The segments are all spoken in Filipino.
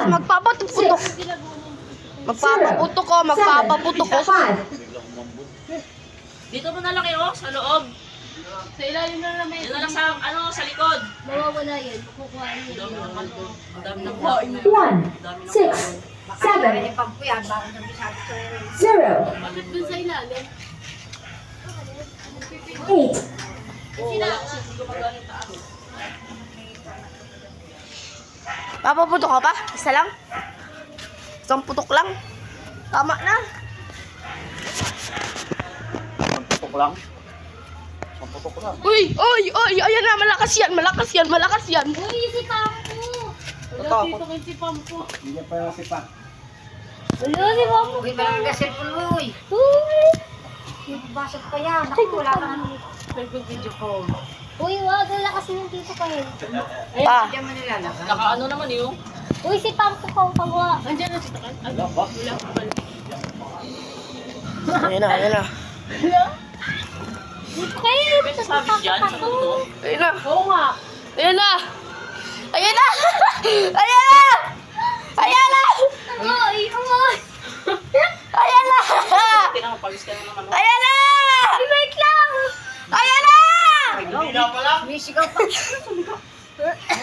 magpapaputok. Magpapaputok ko, magpapaputok ko. Dito mo na lang yun, sa loob. Sa ilalim na naman. Yan na lang sa, sa likod. Mawawala yan. Kukuha Ang yan. dami naman. Ang dami ng 1, 6, 7, 0. Bakit dun sa ilalim? 8, Oo, wala kasi hindi gumagana yung taas. Papaputok ka pa? Isa lang? Isang putok lang? Tama na. Putok lang. Putok lang. Uy! Ayan na, malakas yan. Uy, si Pampo! Totoo. Dito kay si Pampo. Hindi pa yung sipa. Wala, si Pampo. Uy, parang cellphone mo, uy. Basag pa yan. Naku, wala ka na. Nag-video call. Uy, wag. Wala kasi yung dito kayo. Pa. Diyan mo nilalagay. Nakaano naman yun. Uy, si Pampo ko. Pagawa. Andiyan na si Takan. Wala ba? Wala pa pala. Ayan na. Dito kayo. May sabit dyan sa mundo. Ayan na. Oo nga. Ayan na. Uy, uy. Tinangapagis ka na naman. Ayan na. Wait lang. Ayan na. Hindi na pala. May sigaw pa.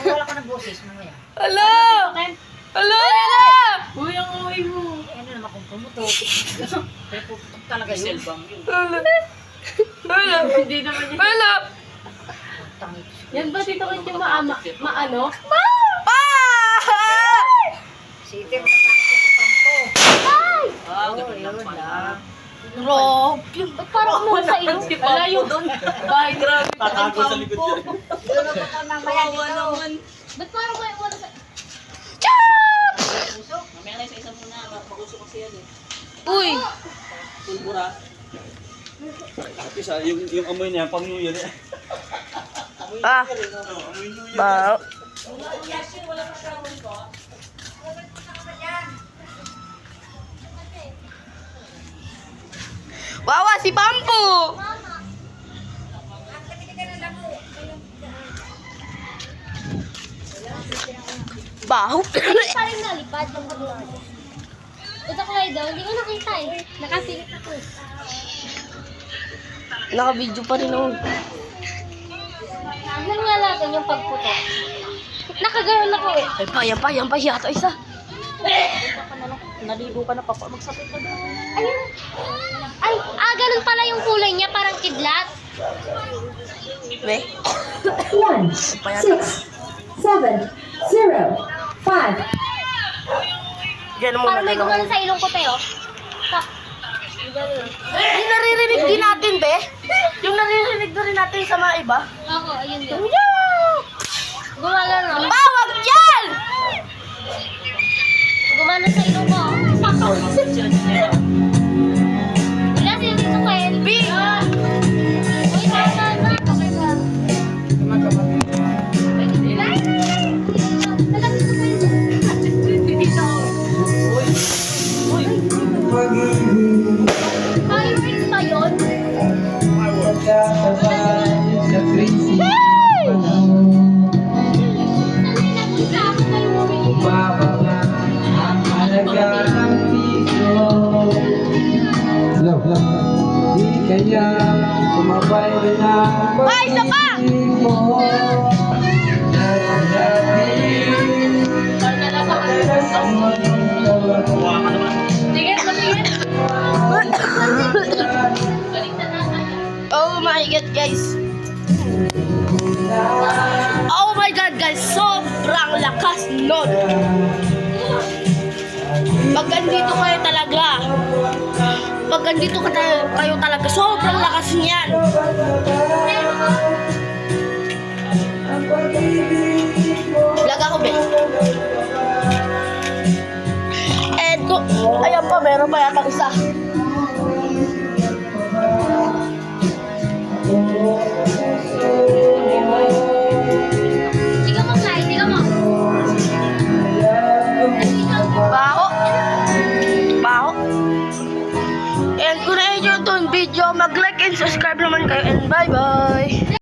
Wala ka ng boses mamaya. Hala. Ayan na. Uy, ang uwi mo. Ano naman kung pumutok. Pero puputok talaga yun. Selbang yun. Hindi naman yun. Hala. Tangit. Yan ba dito kayo maano? Pa. Si Item, natakot sa Pampo. Ah, Oo, ganun lang yun pala. lang. Grabe. Ba't parang umuwi sa ilong? Si Pampo doon. Ay, grabe. Tatago sa likod niya. Doon ako pa mamaya Kawawa dito. naman. Ba't parang kayo wala sa... Mamaya na isa muna. Mag-usok kasi yan eh. Uy. Pulbura. Isa, yung amoy niya, pang New Year. Ah. Ba. Wawa si Pampo. Baho. Parang nalipad ng kabila. Ito ko kayo daw, hindi ko nakita eh. Nakasilip ako. Naka-video pa rin ako. Tignan nga natin yung pagputok. Nakagaroon ako eh. Yan pa yata isa. Naligo ka na pa. Magsapit ka doon. Ayun. Ay, ganun pala yung kulay niya, parang kidlat. Be. 1, 6, 7, 0, 5, Diyan mo Parang may na. gumano sa ilong ko, Teo. Tak. Ganun. Yung naririnig din natin, be. Yung naririnig na rin natin sa mga iba. Ako, ayun din. Yoo! Gumano. Bawag yan! Gumano sa ilong ko. Wala sila dito kayo. B. Uy, tama na. Okay ba? Fireworks ba yun? Sanay nakita ako kayo bumili. Di kaya tumabay rin ang Ay, isa pa! pag-ibig mo. Tingin, patingin. Oh my God, guys. Oh my God, guys. Sobrang lakas nun. Pag andito kayo talaga. Pag andito kayo talaga, sobrang lakas niyan. Vlog ako, be. And ayan pa, meron pa yata isa. Tiga mo, Kai. Tiga mo. Baho. Baho. And kung na-enjoy itong video, mag-like and subscribe naman kayo. And bye-bye.